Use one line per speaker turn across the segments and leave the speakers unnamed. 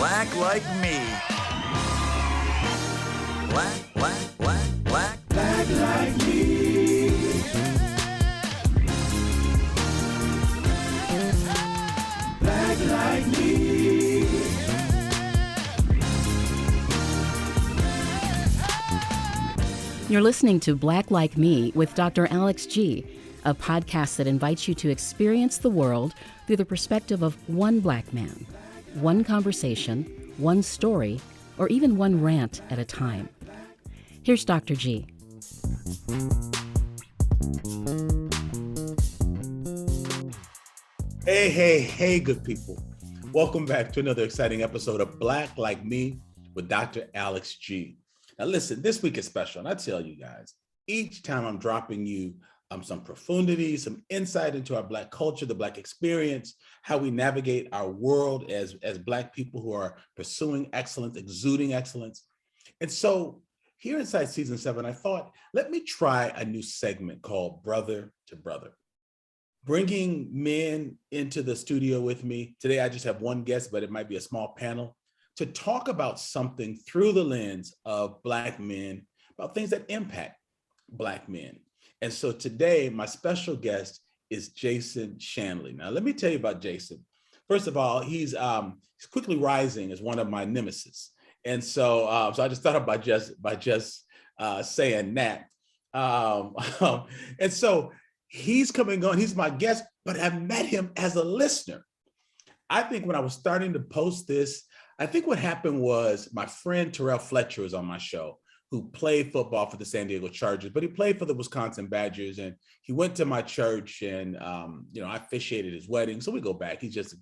Black like me. Black like me. Black like me.
You're listening to Black Like Me with Dr. Alex G., a podcast that invites you to experience the world through the perspective of one black man, one conversation, one story, or even one rant at a time. Here's Dr. G.
Hey, good people. Welcome back to another exciting episode of Black Like Me with Dr. Alex G. Now listen, this week is special, and I tell you guys, each time I'm dropping you some profundity, some insight into our Black culture, the Black experience, how we navigate our world as Black people who are pursuing excellence, exuding excellence. And so here inside season 7, I thought, let me try a new segment called Brother to Brother. Bringing men into the studio with me. Today, I just have one guest, but it might be a small panel to talk about something through the lens of Black men, about things that impact Black men. And so today, my special guest is Jason Shanley. Now, let me tell you about Jason. First of all, he's quickly rising as one of my nemesis. And so I just thought about saying that. And so he's coming on, he's my guest, but I've met him as a listener. I think when I was starting to post this, I think what happened was my friend Terrell Fletcher was on my show, who played football for the San Diego Chargers, but he played for the Wisconsin Badgers. And he went to my church and, I officiated his wedding. So we go back. He's just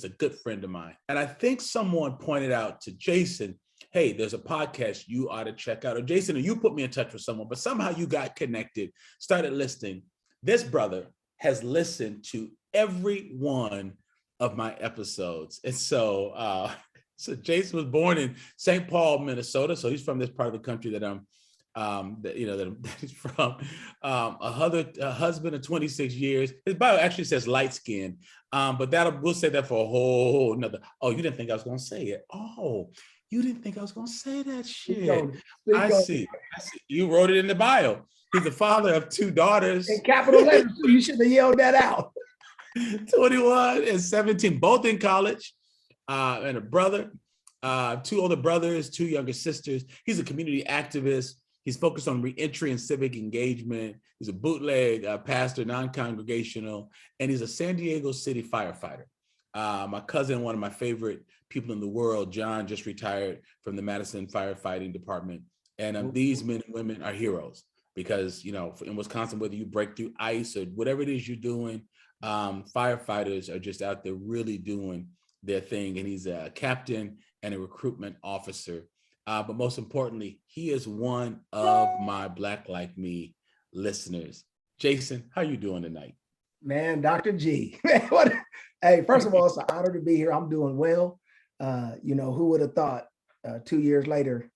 a good friend of mine. And I think someone pointed out to Jason, hey, there's a podcast you ought to check out. Or Jason, or you put me in touch with someone, but somehow you got connected, started listening. This brother has listened to every one of my episodes. And so Jason was born in St. Paul, Minnesota. So he's from this part of the country that he's from. A husband of 26 years. His bio actually says light skin, but we'll say that for a whole nother. Oh, you didn't think I was going to say it? Oh, you didn't think I was going to say that shit? I see. You wrote it in the bio. He's the father of 2 daughters.
In capital letters, so you should have yelled that out.
21 and 17, both in college. And a brother, 2 older brothers, 2 younger sisters. He's a community activist. He's focused on reentry and civic engagement. He's a bootleg pastor, non-congregational, and he's a San Diego City firefighter. My cousin, one of my favorite people in the world, John, just retired from the Madison firefighting department. And these men and women are heroes because, in Wisconsin, whether you break through ice or whatever it is you're doing, firefighters are just out there really doing their thing. And he's a captain and a recruitment officer. But most importantly, he is one of my Black Like Me listeners. Jason, how you doing tonight?
Man, Dr. G. Hey, first of all, it's an honor to be here. I'm doing well. Who would have thought 2 years later,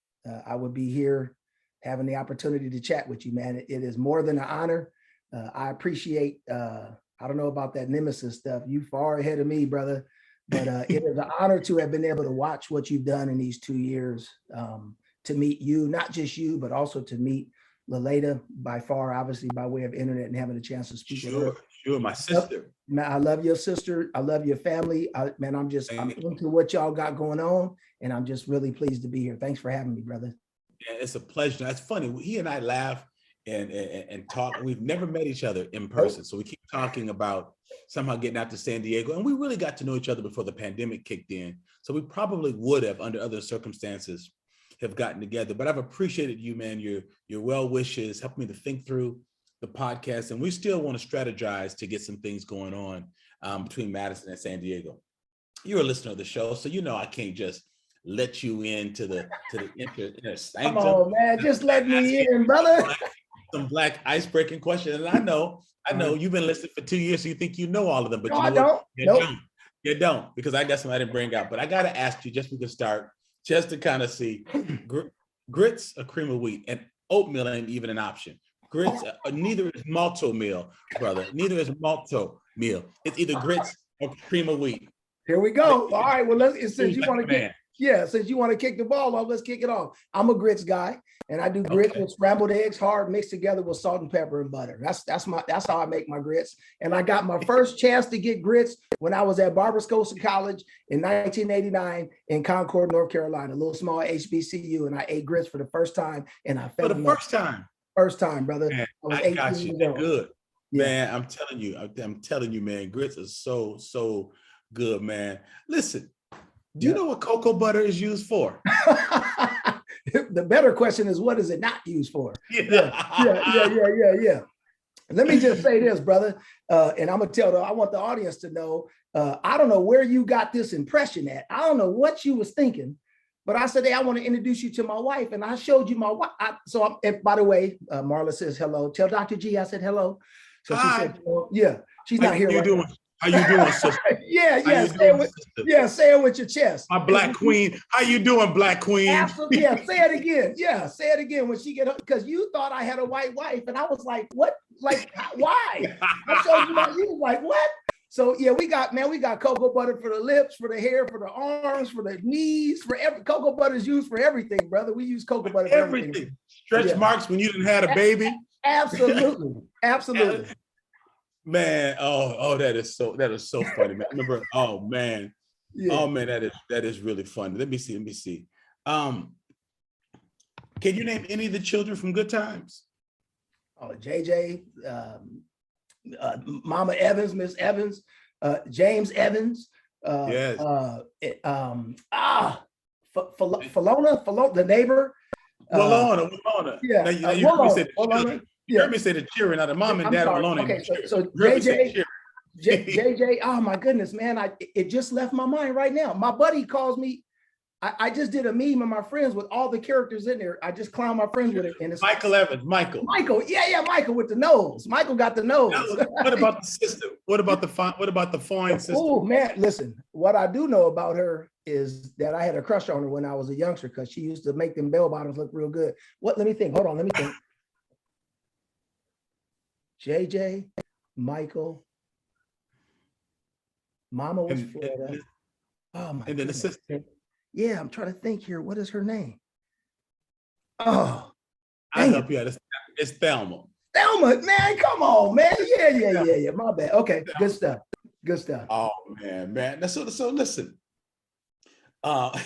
I would be here having the opportunity to chat with you, man. It is more than an honor. I appreciate, I don't know about that nemesis stuff. You far ahead of me, brother. But it is an honor to have been able to watch what you've done in these 2 years, to meet you, not just you, but also to meet Laleda by far, obviously by way of internet and having a chance to speak.
Sure, my sister.
Man, I love your sister. I love your family. I'm into what y'all got going on, and I'm just really pleased to be here. Thanks for having me, brother.
Yeah, it's a pleasure. That's funny. He and I laugh and talk. We've never met each other in person. So we keep talking about somehow getting out to San Diego. And we really got to know each other before the pandemic kicked in. So we probably would have, under other circumstances, have gotten together. But I've appreciated you, man, your well wishes, helped me to think through the podcast. And we still want to strategize to get some things going on between Madison and San Diego. You're a listener of the show, so I can't just let you into the inner sanctum.
Come on, man, just let me in, brother.
Some Black icebreaking questions. And I know you've been listening for 2 years, so you think you know all of them, but
no, I don't.
You don't, because I got something I didn't bring out. But I got to ask you, just we can start, just to kind of see, grits or cream of wheat, and oatmeal ain't even an option. Grits, neither is malto meal, brother. Neither is malto meal. It's either grits or cream of wheat.
Here we go. All right. Well, since you want to Yeah, since you want to kick the ball off, let's kick it off. I'm a grits guy, and I do grits with scrambled eggs, hard mixed together with salt and pepper and butter. That's how I make my grits. And I got my first chance to get grits when I was at Barbara-Scotia College in 1989 in Concord, North Carolina, a little small HBCU, and I ate grits for the first time, and I fell
For the
in love.
first
time, brother.
man,
I was
I
18
got you.
years old.
Good.
Yeah.
Man, I'm telling you, man, grits are so good, man. Listen, do you know what cocoa butter is used for?
The better question is, what is it not used for?
Yeah.
Let me just say this, brother, and I'm gonna I want the audience to know. I don't know where you got this impression at. I don't know what you was thinking, but I said, hey, I want to introduce you to my wife, and I showed you my wife. By the way, Marla says hello. Tell Dr. G I said hello. So she said, yeah, she's not here right now.
How you doing, sister?
Say it with your chest.
My black queen. How you doing, black queen?
Absolutely. Yeah, say it again. Yeah, say it again when she get, because you thought I had a white wife, and I was like, what? Like, why? I showed you you was like, what? So yeah, we got cocoa butter for the lips, for the hair, for the arms, for the knees, for cocoa butter is used for everything, brother. We use cocoa butter for everything.
Stretch marks when you didn't have a baby.
Absolutely.
Man, that is so funny, man. I remember, man, that is really funny. Let me see. Can you name any of the children from Good Times?
Oh, JJ, Mama Evans, Miss Evans, James Evans,
yes.
Falona, the neighbor.
Walona.
Yeah,
now you heard me say the cheering. Now the mom and dad alone.
Okay, so JJ, oh my goodness, man, it just left my mind right now. My buddy calls me. I just did a meme of my friends with all the characters in there. I just clown my friends with it. And it's
Michael Evans, Michael,
Michael with the nose. Michael got the nose.
What about the sister? What about the fine sister?
Oh man, listen. What I do know about her is that I had a crush on her when I was a youngster because she used to make them bell bottoms look real good. Let me think. Hold on, let me think. JJ, Michael, Mama was Florida. Oh my!
And then the sister.
Yeah, I'm trying to think here. What is her name? Oh,
I help you out. It's Thelma.
Thelma, man, come on, man. Yeah. My bad. Okay, good stuff.
Oh man. So listen. Now I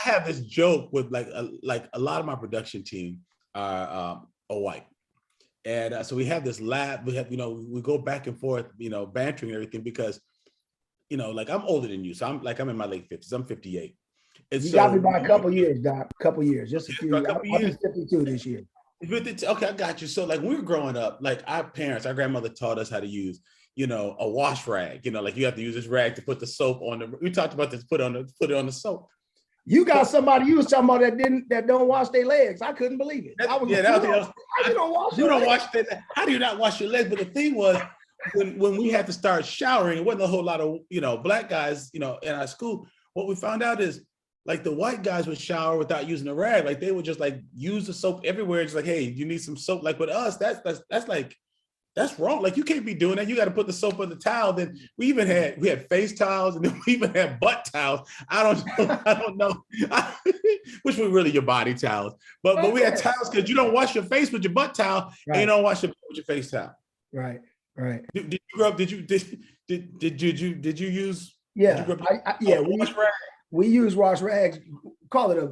have this joke with like a lot of my production team are white, and so we have this lab. We have we go back and forth, bantering and everything because. Like I'm older than you, so I'm in my late 50s. I'm 58. And
you got me by a couple years, Doc. Couple years, just a few years. I'm 52 this year.
Okay, I got you. So like when we were growing up, like our grandmother taught us how to use, a wash rag. Like you have to use this rag to put the soap on the. We talked about this. Put it on the soap.
You got somebody you was talking about that don't wash their legs. I couldn't believe it. How do you not
wash your legs? But the thing was. When we had to start showering, it wasn't a whole lot of black guys in our school. What we found out is like the white guys would shower without using a rag. Like they would just like use the soap everywhere. It's like, hey, you need some soap. Like with us, that's wrong. Like you can't be doing that. You got to put the soap on the towel. Then we had face towels and then we even had butt towels. I don't know, which were really your body towels. But we had towels because you don't wash your face with your butt towel and you don't wash your butt with your face towel.
Right.
Did you grow up? Did you use?
Yeah. We use wash rags. Call it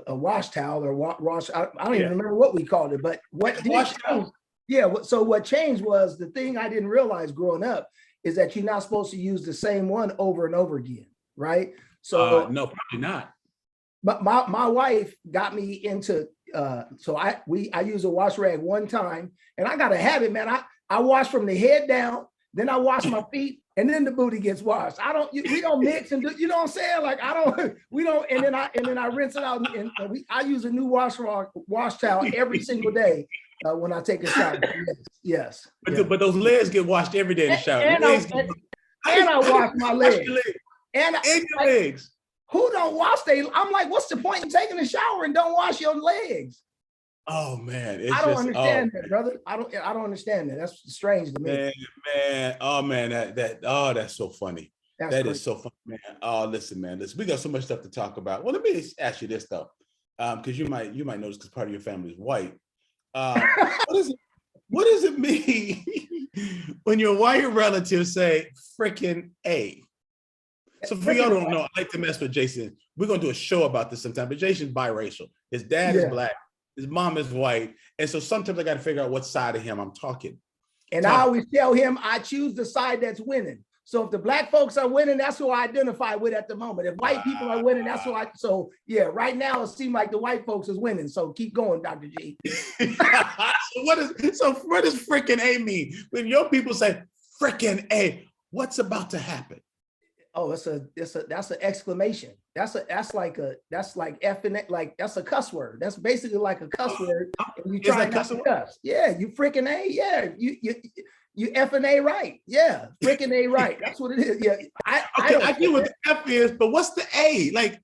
a wash towel or wash. I don't even remember what we called it. But what did change? Yeah. So what changed was the thing I didn't realize growing up is that you're not supposed to use the same one over and over again, right? So
no, probably not.
But my wife got me into. So I use a wash rag one time, and I got a habit, man. I wash from the head down, then I wash my feet, and then the booty gets washed. We don't mix and do, you know what I'm saying? Like and then I rinse it out, and I use a new wash towel every single day when I take a shower. Yes.
But those legs get washed every day in the shower.
And I wash my legs. And
your legs.
Who don't wash I'm like, what's the point in taking a shower and don't wash your legs?
Oh man,
I don't understand that, brother. I don't understand that. That's strange to me.
Man. Oh man, that's so funny. That is so funny, man. Oh, listen, man. Listen, we got so much stuff to talk about. Well, let me ask you this though, because you might notice because part of your family is white. What does it mean when your white relatives say freaking A? So for y'all don't know, I like to mess with Jason. We're gonna do a show about this sometime, but Jason's biracial. His dad is black, his mom is white. And so sometimes I got to figure out what side of him I'm talking.
And I always tell him I choose the side that's winning. So if the black folks are winning, that's who I identify with at the moment. If white people are winning, that's who so yeah, right now it seems like the white folks is winning. So keep going, Dr. G.
So what does freaking A mean? When your people say freaking A, what's about to happen?
Oh, that's an exclamation. That's like effing, like that's a cuss word. That's basically like a cuss word. And you try not to cuss. Yeah, you freaking A. Yeah, you effing A right. Yeah, freaking A right. That's what it is. Yeah,
I get what the F is, but what's the A? Like,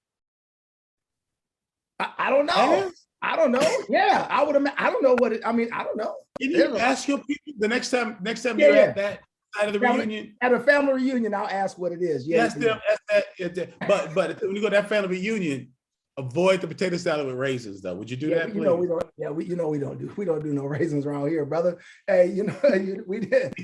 I don't know. I don't know. Yeah, I would. I don't know what it. I mean, I don't know.
Can you ask your people the next time you're at that side of the reunion?
At a family reunion, I'll ask what it is. Yeah,
but when you go to that family reunion, avoid the potato salad with raisins, though. Would you do that?
You know we don't. Yeah, we don't do no raisins around here, brother. Hey, we did.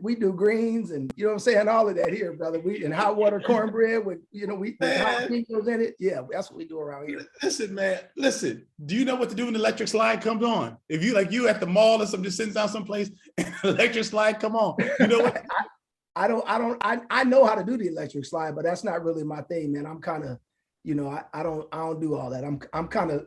We do greens and you know what I'm saying, all of that here, brother. And hot water cornbread with with jalapenos in it. Yeah, that's what we do around here.
Listen, man. Listen. Do you know what to do when the electric slide comes on? If you at the mall or something, just sitting down someplace, and the electric slide come on. You know what?
I know how to do the electric slide, but that's not really my thing, man. I'm kind of. I don't do all that. I'm kind of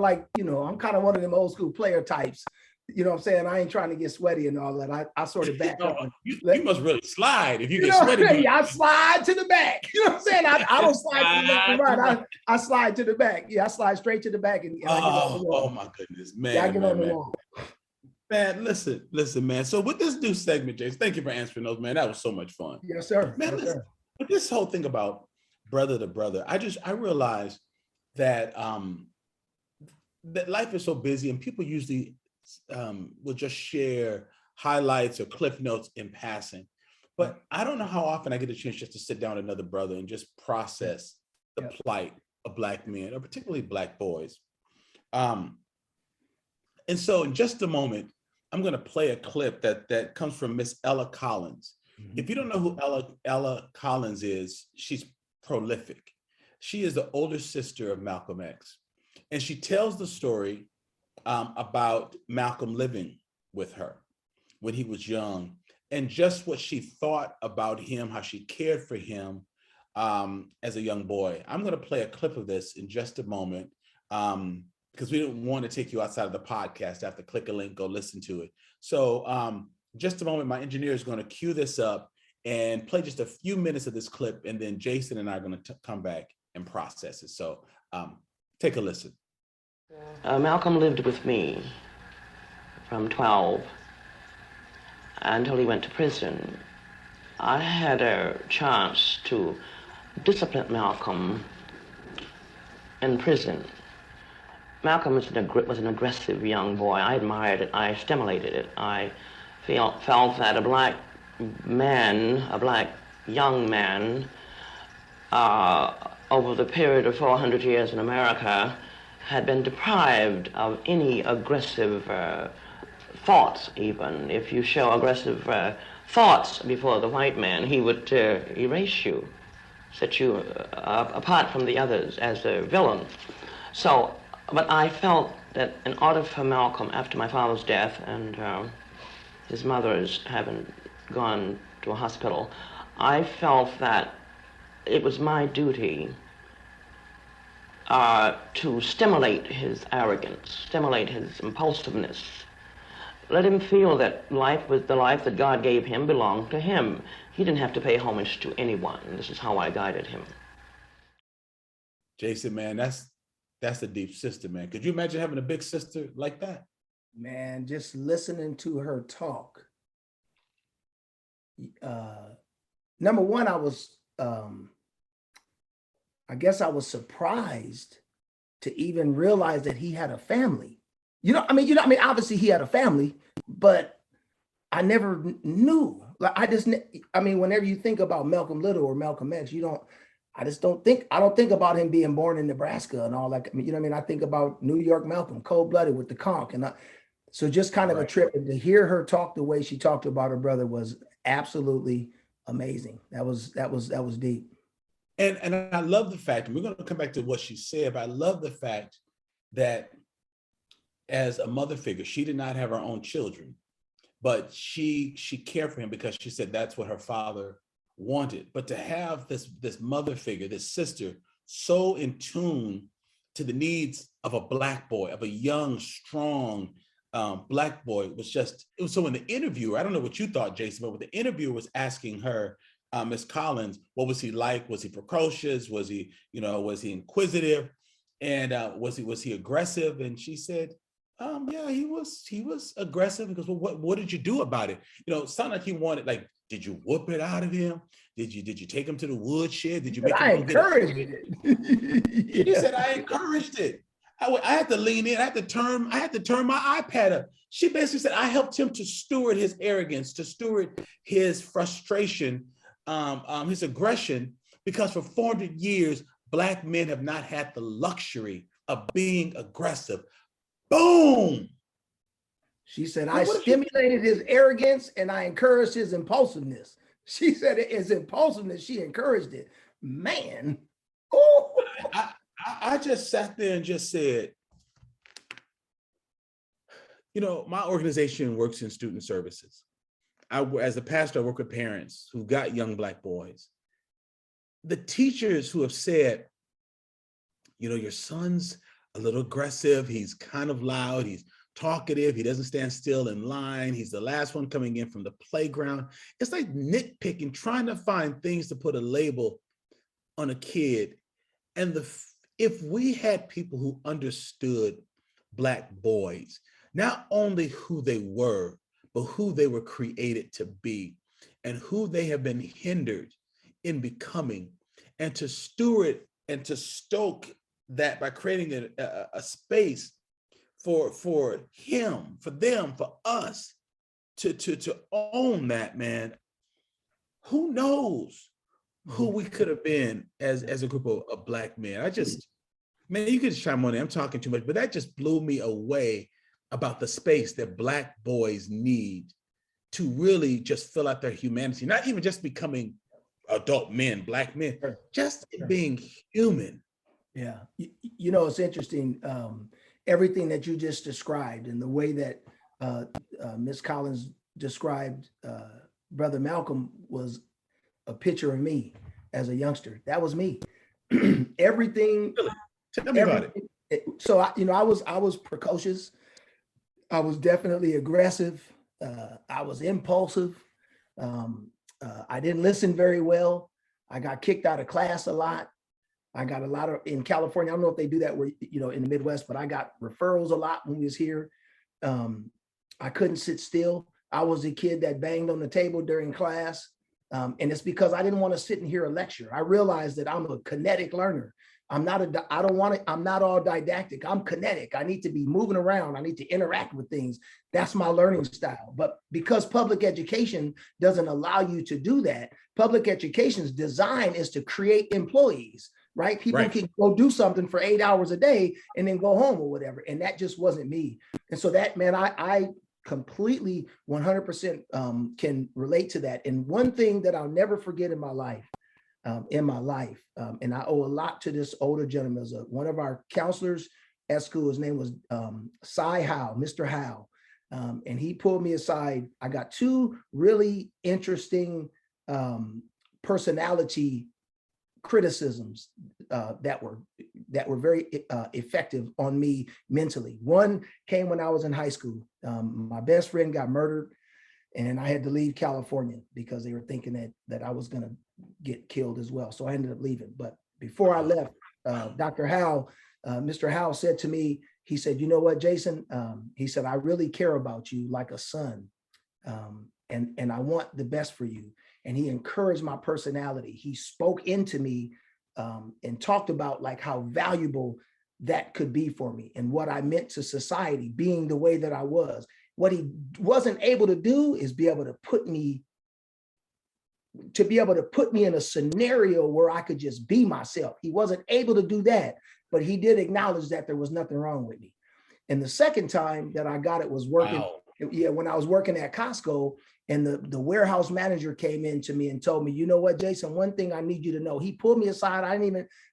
like, I'm kind of one of them old school player types. You know what I'm saying? I ain't trying to get sweaty and all that. I sort of back up.
You must really slide if you get sweaty.
Yeah, I slide to the back. You know what I'm saying? I don't slide to the left and right. I slide to the back. Yeah, I slide straight to the back. And
oh my goodness, man. Man, listen, man. So with this new segment, Jason, thank you for answering those, man. That was so much fun.
Yes, sir.
Man, listen, but this whole thing about brother to brother, I realized that that life is so busy and people usually will just share highlights or cliff notes in passing. But I don't know how often I get a chance just to sit down with another brother and just process the plight of Black men, or particularly Black boys. And so in just a moment, I'm going to play a clip that comes from Miss Ella Collins. Mm-hmm. If you don't know who Ella Collins is, she's prolific. She is the older sister of Malcolm X. And she tells the story about Malcolm living with her when he was young and just what she thought about him, how she cared for him as a young boy. I'm going to play a clip of this in just a moment because we didn't want to take you outside of the podcast. I have to click a link, go listen to it. So just a moment, my engineer is going to cue this up and play just a few minutes of this clip, and then Jason and I are going to come back and process it. So take a listen.
Malcolm lived with me from 12 until he went to prison. I had a chance to discipline Malcolm in prison. Malcolm was an aggressive young boy. I admired it. I stimulated it. I felt that a black young man, over the period of 400 years in America, had been deprived of any aggressive thoughts even. If you show aggressive thoughts before the white man, he would erase you, set you apart from the others as a villain. So, but I felt that in order for Malcolm, after my father's death and his mother's having gone to a hospital, I felt that it was my duty to stimulate his arrogance, stimulate his impulsiveness. Let him feel that life was the life that God gave him belonged to him. He didn't have to pay homage to anyone. This is how I guided him.
Jason, man, that's a deep sister, man. Could you imagine having a big sister like that?
Man, just listening to her talk. Number one, I guess I was surprised to even realize that he had a family. Obviously he had a family, but I never knew. Like I mean, whenever you think about Malcolm Little or Malcolm X, I don't think about him being born in Nebraska and all that. I mean, you know what I mean? I think about New York Malcolm, cold-blooded with the conch. So just kind of a trip, and to hear her talk the way she talked about her brother was absolutely amazing. That was deep.
And I love the fact, and we're going to come back to what she said, but I love the fact that as a mother figure, she did not have her own children, but she cared for him because she said that's what her father wanted. But to have this mother figure, this sister, so in tune to the needs of a Black boy, of a young, strong Black boy, so when the interviewer, I don't know what you thought, Jason, but when the interviewer was asking her, Miss Collins, what was he like? Was he precocious? Was he inquisitive? And was he aggressive? And she said, yeah, he was aggressive. Because, well, what did you do about it? It sounded like he wanted, like, did you whoop it out of him? Did you take him to the woodshed? Did you make him
encourage it?
He said, I encouraged it. I had to lean in. I had to turn my iPad up. She basically said, I helped him to steward his arrogance, to steward his frustration, his aggression, because for 400 years, Black men have not had the luxury of being aggressive. Boom.
She said, I stimulated his arrogance and I encouraged his impulsiveness. She said his impulsiveness, she encouraged it. Man.
I just sat there and just said, my organization works in student services. As a pastor, I work with parents who've got young Black boys. The teachers who have said, your son's a little aggressive, he's kind of loud, he's talkative, he doesn't stand still in line, he's the last one coming in from the playground. It's like nitpicking, trying to find things to put a label on a kid. And if we had people who understood Black boys, not only who they were, but who they were created to be, and who they have been hindered in becoming, and to steward and to stoke that by creating a space for him, for them, for us to own that, man. Who knows who we could have been as a group of Black men. Man, you could just chime on in. I'm talking too much, but that just blew me away about the space that Black boys need to really just fill out their humanity, not even just becoming adult men, Black men, just being human.
Yeah. It's interesting. Everything that you just described and the way that Ms. Collins described Brother Malcolm was a picture of me as a youngster. That was me. Everything.
Really? Tell me about it.
So I was precocious. I was definitely aggressive. I was impulsive. I didn't listen very well. I got kicked out of class a lot. I got a lot in California. I don't know if they do that where, in the Midwest, but I got referrals a lot when we was here. I couldn't sit still. I was a kid that banged on the table during class. And it's because I didn't want to sit and hear a lecture. I realized that I'm a kinetic learner. I'm not all didactic. I'm kinetic. I need to be moving around. I need to interact with things. That's my learning style. But because public education doesn't allow you to do that, public education's design is to create employees, right? People can go do something for 8 hours a day and then go home or whatever. And that just wasn't me. And so that, man, I completely 100% can relate to that. And one thing that I'll never forget in my life, and I owe a lot to this older gentleman. As one of our counselors at school, his name was Cy Howe, Mr. Howe. And he pulled me aside. I got two really interesting personality criticisms that were very effective on me mentally. One came when I was in high school. My best friend got murdered, and I had to leave California because they were thinking that I was going to get killed as well. So I ended up leaving. But before I left, Dr. Howe, Mr. Howe said to me, he said, "You know what, Jason?" He said, "I really care about you like a son, and I want the best for you." And he encouraged my personality. He spoke into me and talked about like how valuable that could be for me and what I meant to society, being the way that I was. What he wasn't able to do is be able to put me in a scenario where I could just be myself. He wasn't able to do that, but he did acknowledge that there was nothing wrong with me. And the second time that I got it was working.
Wow.
Yeah, when I was working at Costco, and the warehouse manager came in to me and told me, you know what, Jason, one thing I need you to know. He pulled me aside.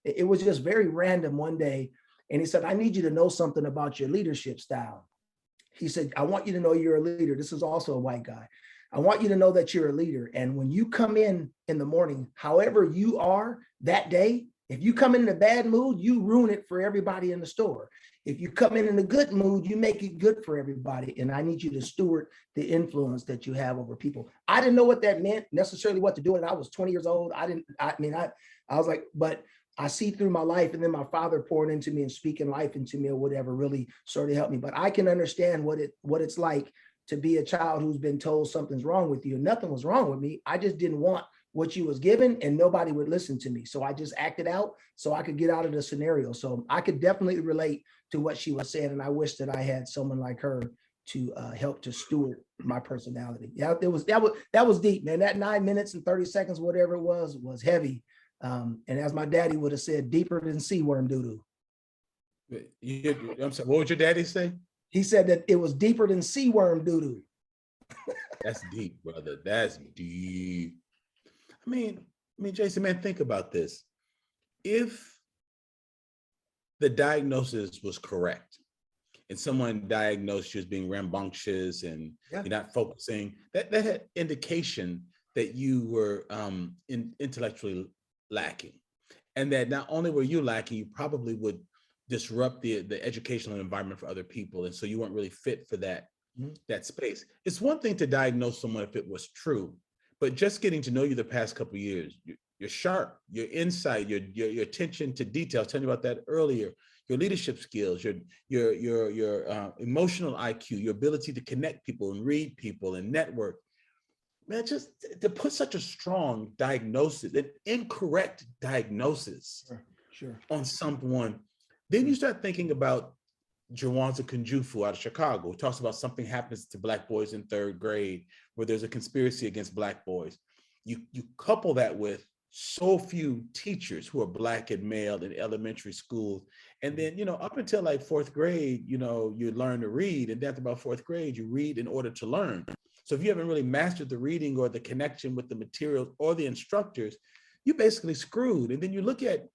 It was just very random one day. And he said, I need you to know something about your leadership style. He said, I want you to know you're a leader. This is also a white guy. I want you to know that you're a leader. And when you come in the morning, however you are that day, if you come in a bad mood, you ruin it for everybody in the store. If you come in a good mood, you make it good for everybody. And I need you to steward the influence that you have over people. I didn't know what that meant, necessarily what to do. And I was 20 years old. I was like, but I see through my life, and then my father pouring into me and speaking life into me or whatever really sort of helped me. But I can understand what it's like to be a child who's been told something's wrong with you. Nothing was wrong with me. I just didn't want what you was given, and nobody would listen to me. So I just acted out so I could get out of the scenario. So I could definitely relate to what she was saying. And I wish that I had someone like her to help to steward my personality. Yeah, that was deep, man. That 9 minutes and 30 seconds, whatever it was heavy. And as my daddy would have said, deeper than sea worm doo-doo.
I'm sorry, what would your daddy say?
He said that it was deeper than sea worm doo-doo.
That's deep, brother. That's deep. I mean, Jason, man, think about this. If the diagnosis was correct and someone diagnosed you as being rambunctious and you're not focusing, that had indication that you were intellectually lacking. And that not only were you lacking, you probably would disrupt the educational environment for other people. And so you weren't really fit for that, that space. It's one thing to diagnose someone if it was true, but just getting to know you the past couple of years, you're sharp, your insight, your attention to detail, telling you about that earlier, your leadership skills, your emotional IQ, your ability to connect people and read people and network. Man, just to put such a strong diagnosis, an incorrect diagnosis on someone, then you start thinking about Jawanza Kunjufu out of Chicago, who talks about something happens to Black boys in 3rd grade where there's a conspiracy against Black boys. You couple that with so few teachers who are Black and male in elementary schools. And then, up until like 4th grade, you learn to read. And after about 4th grade, you read in order to learn. So if you haven't really mastered the reading or the connection with the materials or the instructors, you're basically screwed. And then you look at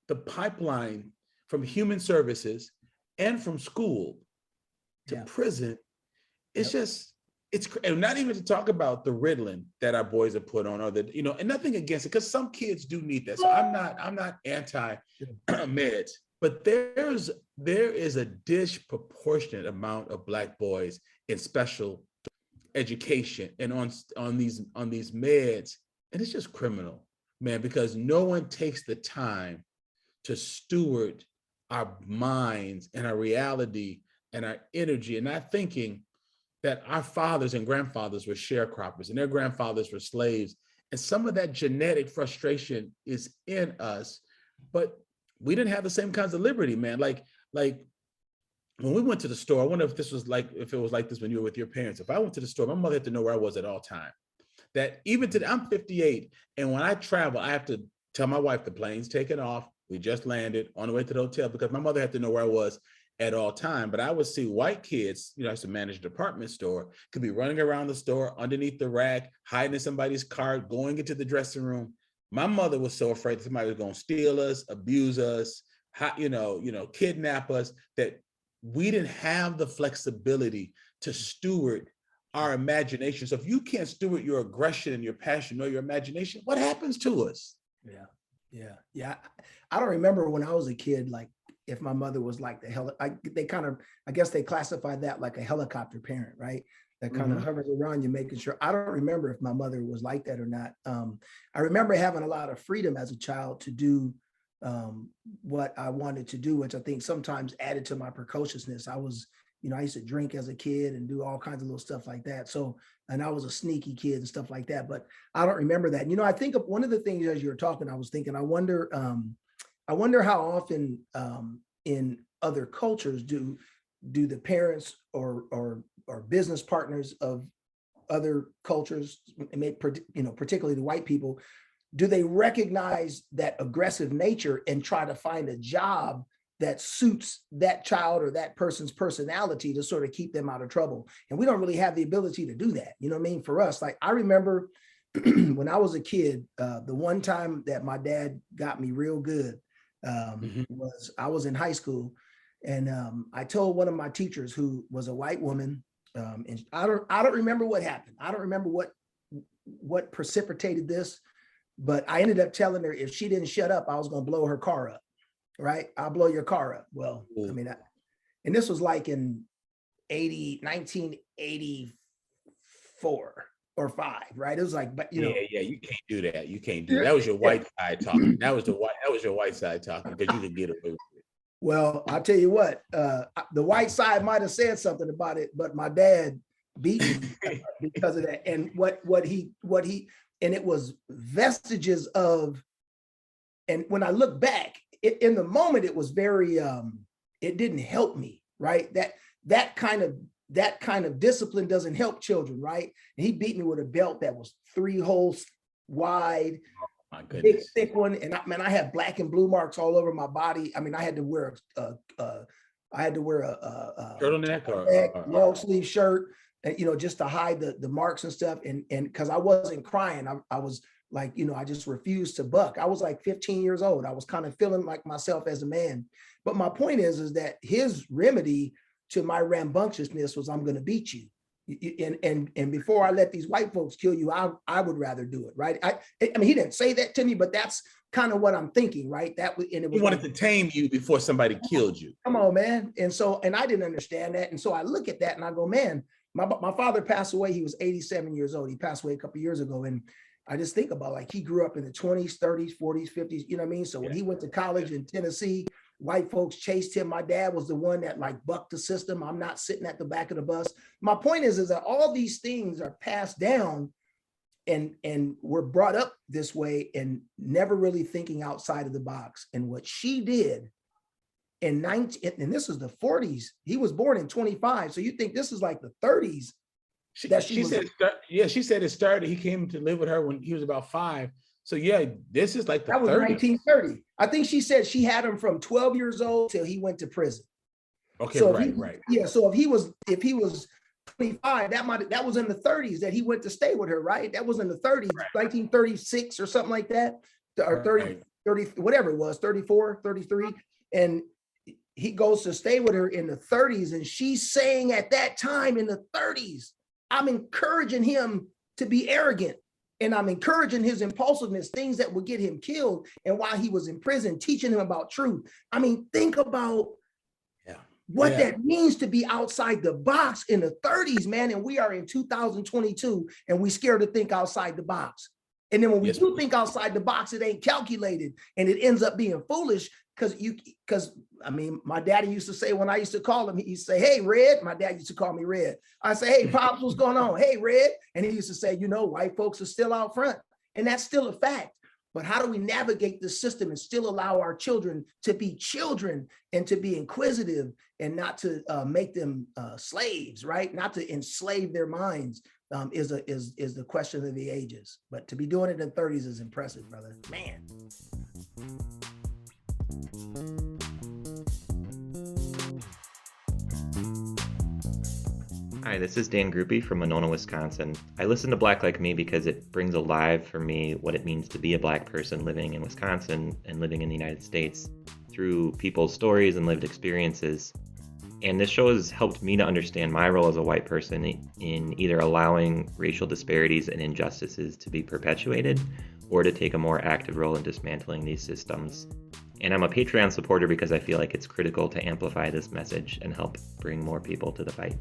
the pipeline from human services and from school to prison. It's just, and not even to talk about the Ritalin that our boys are put on, or and nothing against it, because some kids do need that. So I'm not anti meds, but there is a disproportionate amount of Black boys in special education and on these meds, and it's just criminal, man, because no one takes the time to steward our minds and our reality and our energy, and not thinking that our fathers and grandfathers were sharecroppers and their grandfathers were slaves, and some of that genetic frustration is in us, but we didn't have the same kinds of liberty, man. Like when we went to the store, I wonder if it was like this when you were with your parents. If I went to the store, my mother had to know where I was at all time. That even today, I'm 58, and when I travel, I have to tell my wife the plane's taking off. We just landed on the way to the hotel, because my mother had to know where I was at all time. But I would see white kids, I used to manage a department store, could be running around the store, underneath the rack, hiding in somebody's cart, going into the dressing room. My mother was so afraid that somebody was going to steal us, abuse us, kidnap us, that we didn't have the flexibility to steward our imagination. So if you can't steward your aggression and your passion or your imagination, what happens to us?
Yeah. I don't remember when I was a kid, like if my mother was like I guess they classified that like a helicopter parent, right? That kind of hovers around you, making sure. I don't remember if my mother was like that or not. I remember having a lot of freedom as a child to do what I wanted to do, which I think sometimes added to my precociousness. I used to drink as a kid and do all kinds of little stuff like that. So, and I was a sneaky kid and stuff like that, but I don't remember that. I think of one of the things as you were talking, I was thinking, I wonder how often in other cultures do the parents or or business partners of other cultures, particularly the white people, do they recognize that aggressive nature and try to find a job that suits that child or that person's personality to sort of keep them out of trouble? And we don't really have the ability to do that. You know what I mean? For us, like I remember when I was a kid, the one time that my dad got me real good was I was in high school, and I told one of my teachers, who was a white woman, and I don't remember what happened. I don't remember what precipitated this, but I ended up telling her if she didn't shut up, I was going to blow her car up. Right? I'll blow your car up. Well, I mean, and this was like in 1984 or 5, right? It was like, but
you can't do that. You can't do that. That was your white side talking. That was your white side talking, because you could get away with it.
Well, I'll tell you what, the white side might have said something about it, but my dad beat me because of that. And what he, and it was vestiges of, and when I look back, in the moment, it was very, it didn't help me, right? That kind of discipline doesn't help children, right? And he beat me with a belt that was 3 holes wide,
my goodness,
big, thick one. And I had black and blue marks all over my body. I mean, I had to wear a
turtleneck or
long sleeve shirt, just to hide the marks and stuff. And because I wasn't crying, I was like, I just refused to buck. I was like 15 years old. I was kind of feeling like myself as a man. But my point is that his remedy to my rambunctiousness was, I'm going to beat you. And before I let these white folks kill you, I would rather do it. Right. I mean, he didn't say that to me, but that's kind of what I'm thinking. Right. And it was,
he wanted to tame you before somebody killed you.
Come on, man. And I didn't understand that. And so I look at that and I go, man, my father passed away. He was 87 years old. He passed away a couple of years ago. And I just think about, like, he grew up in the 20s, 30s, 40s, 50s, you know what I mean? So when he went to college in Tennessee, white folks chased him. My dad was the one that like bucked the system. I'm not sitting at the back of the bus. My point is that all these things are passed down and we're brought up this way and never really thinking outside of the box. And what she did in and this is the 40s, he was born in 25. So you think this is like the 30s.
She said it started. He came to live with her when he was about 5. So yeah, this is like
that was 1930. I think she said she had him from 12 years old till he went to prison.
Okay,
so
right.
Yeah, so if he was 25, that was in the 30s that he went to stay with her, right? That was in the 30s, right. 1936 or something like that, or 30, whatever it was, 34, 33, and he goes to stay with her in the 30s, and she's saying at that time in the 30s, I'm encouraging him to be arrogant, and I'm encouraging his impulsiveness, things that would get him killed. And while he was in prison, teaching him about truth. I mean, think about what that means to be outside the box in the 30s, man. And we are in 2022, and we scared to think outside the box. And then when we do think outside the box, it ain't calculated, and it ends up being foolish. Because I mean, my daddy used to say, when I used to call him, he used to say, "Hey, Red." My dad used to call me Red. I say, "Hey, Pops, what's going on?" "Hey, Red." And he used to say, white folks are still out front. And that's still a fact. But how do we navigate the system and still allow our children to be children and to be inquisitive and not to make them slaves, right? Not to enslave their minds is the question of the ages. But to be doing it in 30s is impressive, brother. Man.
Hi, this is Dan Groupie from Winona, Wisconsin. I listen to Black Like Me because it brings alive for me what it means to be a Black person living in Wisconsin and living in the United States through people's stories and lived experiences. And this show has helped me to understand my role as a white person in either allowing racial disparities and injustices to be perpetuated or to take a more active role in dismantling these systems. And I'm a Patreon supporter because I feel like it's critical to amplify this message and help bring more people to the fight.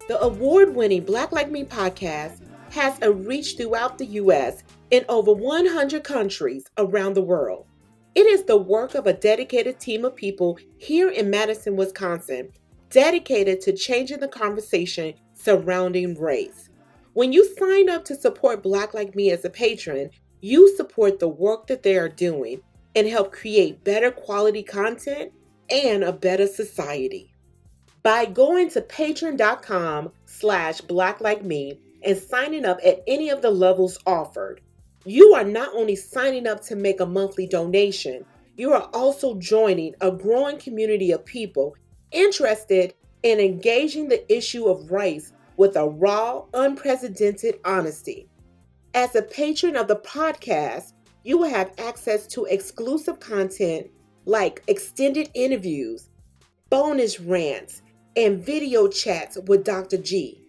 The award-winning Black Like Me podcast has a reach throughout the U.S. in over 100 countries around the world. It is the work of a dedicated team of people here in Madison, Wisconsin, dedicated to changing the conversation surrounding race. When you sign up to support Black Like Me as a patron, you support the work that they are doing and help create better quality content and a better society. By going to patreon.com/blacklikeMe and signing up at any of the levels offered, you are not only signing up to make a monthly donation, you are also joining a growing community of people interested in engaging the issue of race with a raw, unprecedented honesty. As a patron of the podcast, you will have access to exclusive content like extended interviews, bonus rants, and video chats with Dr. G.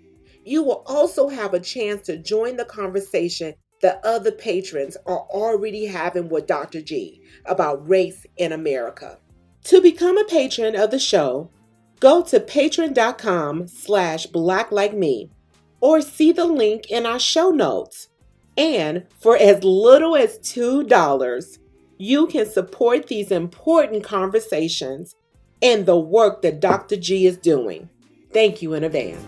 You will also have a chance to join the conversation that other patrons are already having with Dr. G about race in America. To become a patron of the show, go to patreon.com/blacklikeme or see the link in our show notes. And for as little as $2, you can support these important conversations and the work that Dr. G is doing. Thank you in advance.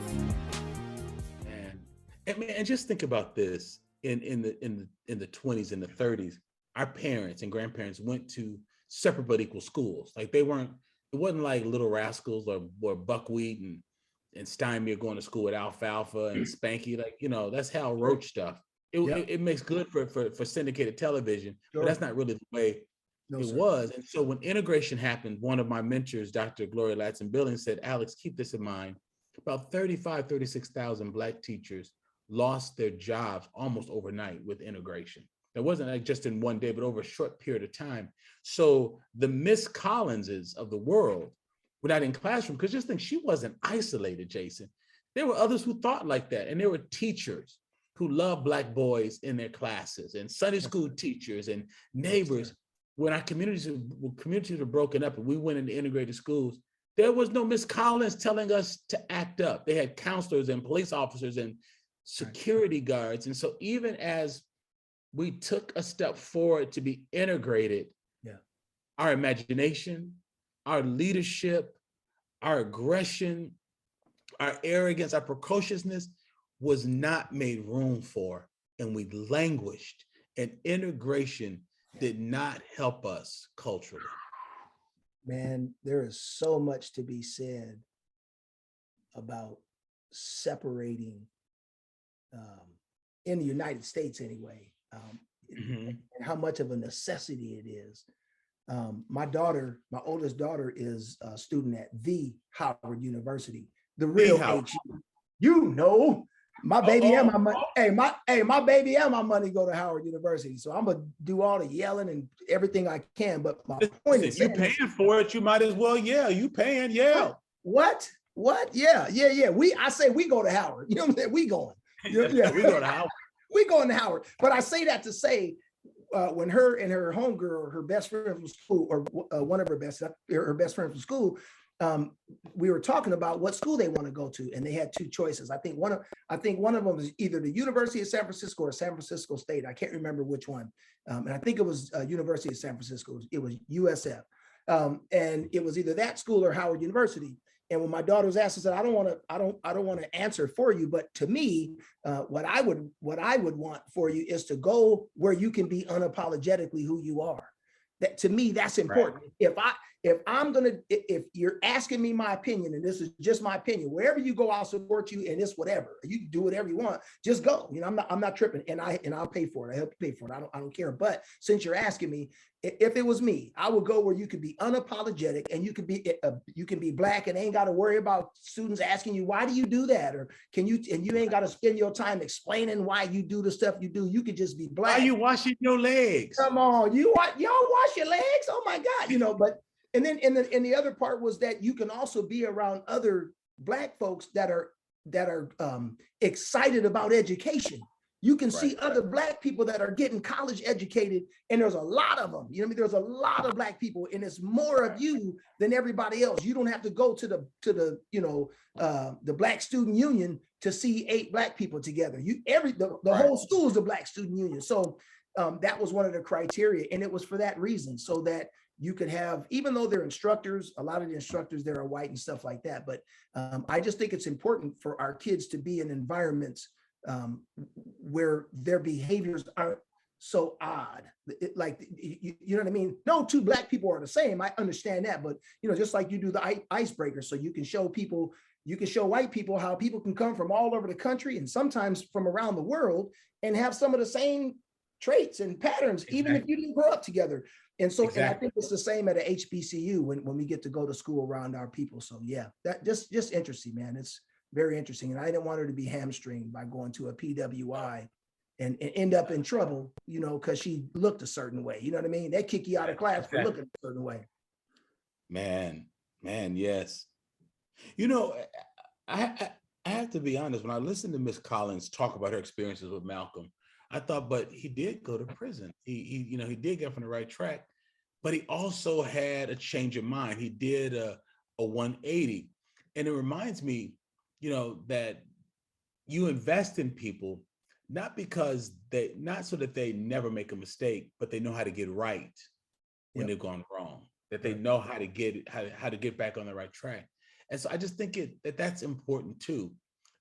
And just think about this in the 20s and the 30s, our parents and grandparents went to separate but equal schools. Like it wasn't like Little Rascals or Buckwheat and Steinmere going to school with Alfalfa and Spanky. Like, that's Hal Roach stuff. It makes good for syndicated television, but that's not really the way it was. And so when integration happened, one of my mentors, Dr. Gloria Ladson-Billings, said, Alex, keep this in mind. About 36,000 Black teachers lost their jobs almost overnight with integration. That wasn't like just in one day, but over a short period of time. So the Miss Collinses of the world were not in classroom, because just think, she wasn't isolated, Jason. There were others who thought like that. And there were teachers who loved Black boys in their classes, and Sunday school teachers and neighbors. When our communities were broken up and we went into integrated schools, there was no Miss Collins telling us to act up. They had counselors and police officers and security guards. And so even as we took a step forward to be integrated, our imagination, our leadership, our aggression, our arrogance, our precociousness was not made room for, and we languished, and integration did not help us culturally.
Man, there is so much to be said about separating in the United States anyway, and how much of a necessity it is. My oldest daughter is a student at the Howard University, the real HU. My baby and my money. My baby and my money go to Howard University. So I'm gonna do all the yelling and everything I can. But my point is,
you paying for it, you might as well yell. You paying, yell.
What? Yeah. I say we go to Howard. You know what I'm saying? We going. Yeah.
We go to Howard.
We going to Howard. But I say that to say, when her and her homegirl, her best friend from school, or one of her best friend from school, we were talking about what school they want to go to, and they had two choices. I think one of them is either the University of San Francisco or San Francisco State. I can't remember which one, and I think it was University of San Francisco. It was USF, and it was either that school or Howard University. And when my daughter was asked, I said, I don't want to answer for you, but to me, what I would want for you is to go where you can be unapologetically who you are. That, to me, that's important. Right. If you're asking me my opinion, and this is just my opinion, wherever you go, I'll support you, and it's whatever. You can do whatever you want. Just go. I'm not tripping, and I'll pay for it. I help you pay for it. I don't care. But since you're asking me, if it was me, I would go where you could be unapologetic, and you can be Black and ain't got to worry about students asking you, why do you do that? Or you ain't got to spend your time explaining why you do the stuff you do. You could just be Black.
Why you washing your legs?
Come on, y'all wash your legs? Oh my God, but and then the other part was that you can also be around other Black folks that are excited about education. You can see other Black people that are getting college educated, and there's a lot of them. There's a lot of Black people, and it's more of you than everybody else. You don't have to go to the Black Student Union to see 8 Black people together. The whole school is the Black Student Union. So that was one of the criteria, and it was for that reason, so that you could have, even though they're instructors, a lot of the instructors there are white and stuff like that. But I just think it's important for our kids to be in environments where their behaviors so odd. You know what I mean? No two Black people are the same. I understand that, but just like you do the icebreaker, so you can show people, you can show white people how people can come from all over the country and sometimes from around the world and have some of the same traits and patterns, even if you didn't grow up together. And so, and I think it's the same at a HBCU when we get to go to school around our people. So yeah, that just interesting, man. It's very interesting. And I didn't want her to be hamstringed by going to a PWI and end up in trouble, because she looked a certain way. You know what I mean? They kick you out of class for looking a certain way.
Man, yes. I have to be honest. When I listened to Miss Collins talk about her experiences with Malcolm, I thought, but he did go to prison. He did get from the right track, but he also had a change of mind. He did a 180. And it reminds me, that you invest in people, not so that they never make a mistake, but they know how to get right when they've gone wrong, that they know how to get back on the right track. And so I just think that's important too,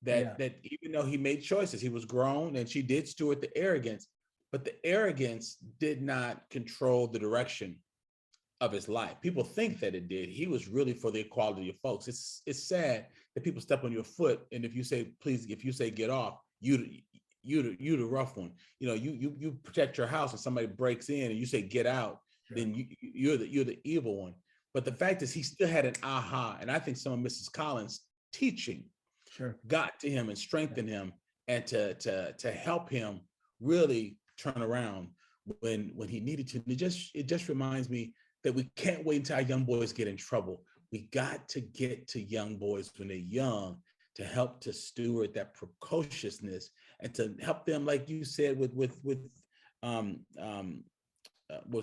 that even though he made choices, he was grown and she did steward the arrogance, but the arrogance did not control the direction of his life. People think that it did. He was really for the equality of folks. It's sad that people step on your foot, and if you say get off, you the rough one. You protect your house and somebody breaks in and you say get out, then you're the evil one. But the fact is, he still had an aha, and I think some of Mrs. Collins' teaching got to him and strengthened him, and to help him really turn around when he needed to. It just reminds me that we can't wait until our young boys get in trouble. We got to get to young boys when they're young to help to steward that precociousness and to help them, like you said, with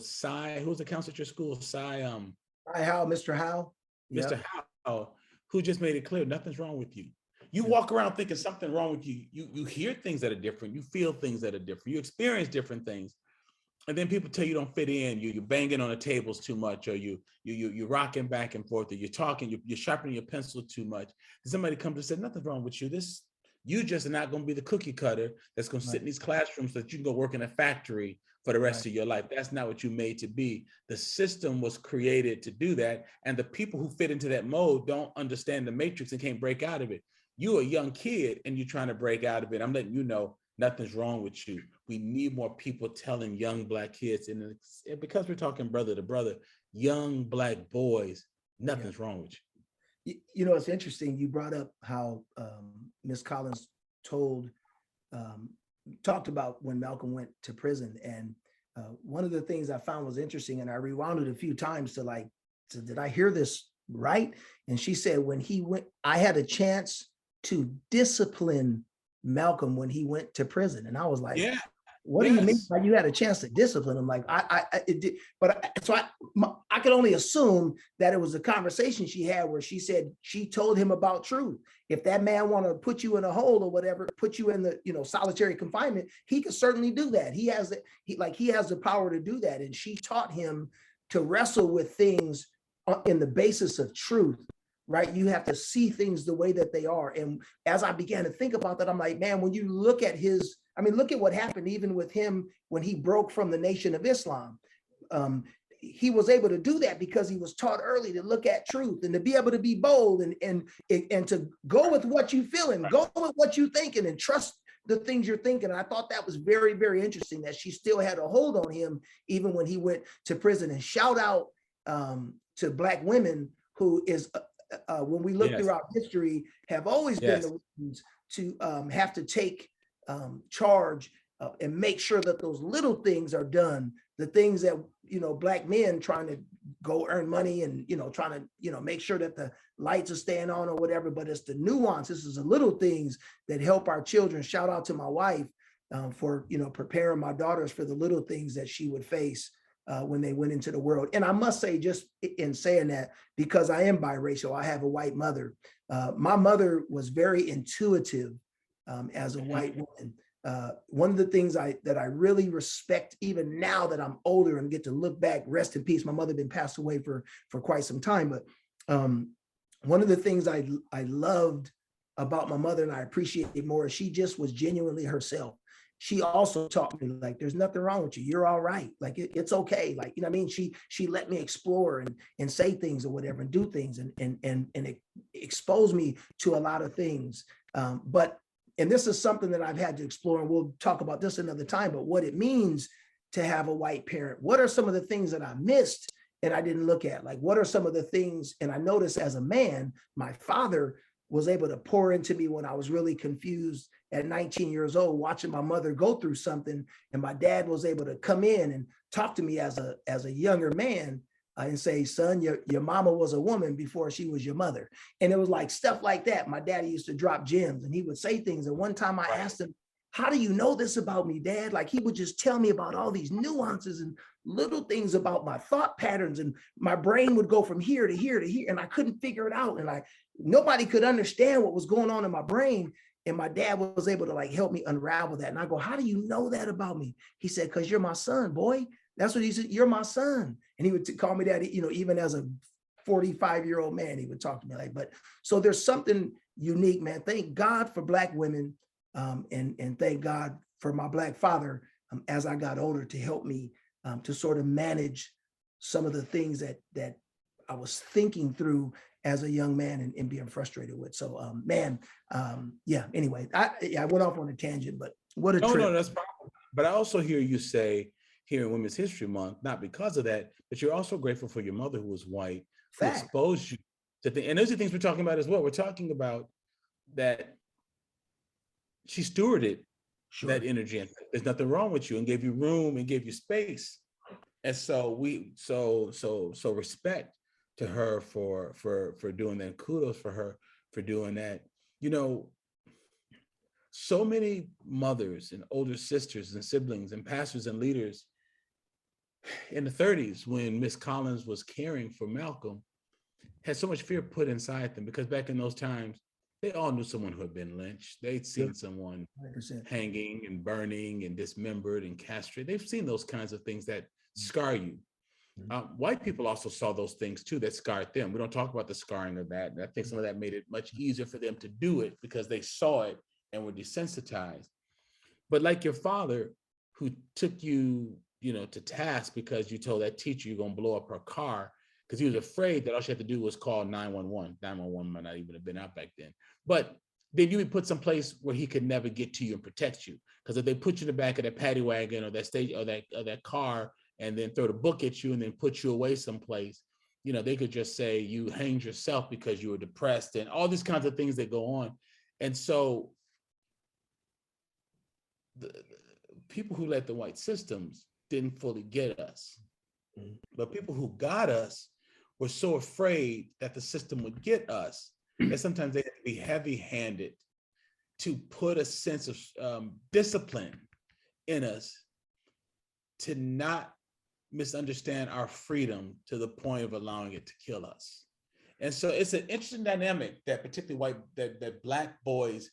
Cy, who's the counselor at your school?
Mr. Howe.
Mr. Howe, who just made it clear nothing's wrong with you. You walk around thinking something wrong with you. You hear things that are different. You feel things that are different. You experience different things. And then people tell you don't fit in. You're banging on the tables too much, or you're rocking back and forth, or you're talking, you're sharpening your pencil too much. And somebody comes and said, nothing's wrong with you. You just are not going to be the cookie cutter that's going to sit in these classrooms so that you can go work in a factory for the rest of your life. That's not what you made to be. The system was created to do that. And the people who fit into that mode don't understand the matrix and can't break out of it. You're a young kid and you're trying to break out of it. I'm letting you know nothing's wrong with you. We need more people telling young Black kids, and because we're talking brother to brother, young Black boys, nothing's wrong with you.
It's interesting. You brought up how Miss Collins talked about when Malcolm went to prison. And one of the things I found was interesting, and I rewound it a few times to did I hear this right? And she said, when he went, I had a chance to discipline Malcolm when he went to prison. And I was like, what do you mean by you had a chance to discipline him? Like it did, so I could only assume that it was a conversation she had where she said she told him about truth. If that man want to put you in a hole or whatever, put you in the solitary confinement, he could certainly do that. He has the power to do that. And she taught him to wrestle with things in the basis of truth. Right? You have to see things the way that they are. And as I began to think about that, I'm like, man, when you look at look at what happened even with him when he broke from the Nation of Islam. He was able to do that because he was taught early to look at truth and to be able to be bold and to go with what you feel and go with what you're thinking and trust the things you're thinking. And I thought that was very, very interesting that she still had a hold on him even when he went to prison. And shout out to Black women who is when we look throughout history, have always been the ones to have to take charge and make sure that those little things are done. The things that, Black men trying to go earn money and, trying to, make sure that the lights are staying on or whatever, but it's the nuances, it's the little things that help our children. Shout out to my wife for, preparing my daughters for the little things that she would face when they went into the world. And I must say, just in saying that, because I am biracial, I have a white mother. My mother was very intuitive as a white woman. One of the things that I really respect, even now that I'm older and get to look back, rest in peace. My mother had been passed away for quite some time, but one of the things I loved about my mother and I appreciate more, she just was genuinely herself. she also taught me, like, there's nothing wrong with you. You're all right. Like, it's okay. Like, you know what I mean? She let me explore and say things or whatever and do things and it exposed me to a lot of things. And this is something that I've had to explore, and we'll talk about this another time, but what it means to have a white parent. What are some of the things that I missed and I didn't look at? Like, what are some of the things? And I noticed as a man, my father was able to pour into me when I was really confused at 19 years old, watching my mother go through something. And my dad was able to come in and talk to me as a younger man and say, son, your mama was a woman before she was your mother. And it was like stuff like that. My daddy used to drop gems and he would say things. And one time I asked him, how do you know this about me, Dad? Like, he would just tell me about all these nuances and little things about my thought patterns, and my brain would go from here to here to here, and I couldn't figure it out. And nobody could understand what was going on in my brain. And my dad was able to, like, help me unravel that. And I go, how do you know that about me? He said, because you're my son, boy. That's what he said. You're my son. And he would call me that, even as a 45-year-old man, he would talk to me like, but so there's something unique, man. Thank God for Black women. And thank God for my Black father as I got older to help me to sort of manage some of the things that I was thinking through as a young man and being frustrated with. So, anyway, I went off on a tangent, but what a trip.
No, that's powerful. But I also hear you say here in Women's History Month, not because of that, but you're also grateful for your mother who was white, who exposed you to things. And those are things we're talking about as well. We're talking about that she stewarded that energy, and there's nothing wrong with you, and gave you room and gave you space. And so so respect to her for doing that. Kudos for her for doing that. So many mothers and older sisters and siblings and pastors and leaders in the 30s, when Miss Collins was caring for Malcolm, had so much fear put inside them, because back in those times, they all knew someone who had been lynched. They'd seen someone 100%. Hanging and burning and dismembered and castrated. They've seen those kinds of things that scar you. White people also saw those things too that scarred them. We don't talk about the scarring of that. And I think some of that made it much easier for them to do it because they saw it and were desensitized. But like your father, who took you, to task because you told that teacher you're going to blow up her car, because he was afraid that all she had to do was call 911. 911 might not even have been out back then. But then you would put someplace where he could never get to you and protect you. Because if they put you in the back of that paddy wagon or that stage or that car and then throw the book at you and then put you away someplace, they could just say you hanged yourself because you were depressed and all these kinds of things that go on. And so the people who led the white systems didn't fully get us. But people who got us were so afraid that the system would get us that sometimes they had to be heavy-handed to put a sense of discipline in us to not misunderstand our freedom to the point of allowing it to kill us. And so it's an interesting dynamic that particularly that Black boys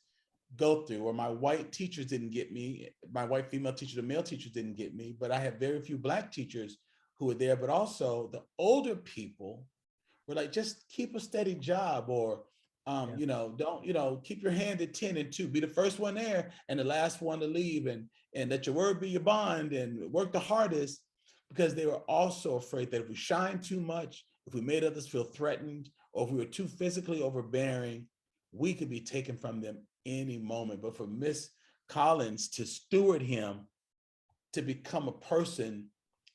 go through, where my white teachers didn't get me, my white female teachers or male teachers didn't get me, but I have very few Black teachers who were there, but also the older people were like, just keep a steady job, or don't, keep your hand at 10 and 2, be the first one there and the last one to leave, and let your word be your bond and work the hardest, because they were also afraid that if we shined too much, if we made others feel threatened, or if we were too physically overbearing, we could be taken from them any moment. But for Miss Collins to steward him to become a person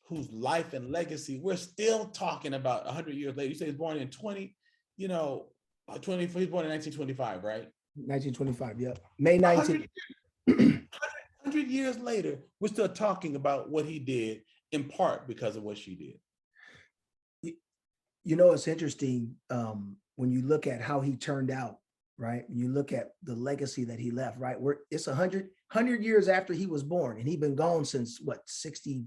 whose life and legacy we're still talking about 100 years later. You say he's born in 20, he's born in 1925, right?
1925, yeah. May 19th.
100 years later, we're still talking about what he did, in part because of what she did.
It's interesting when you look at how he turned out, right? When you look at the legacy that he left, right? It's 100 years after he was born, and he'd been gone since what, 60?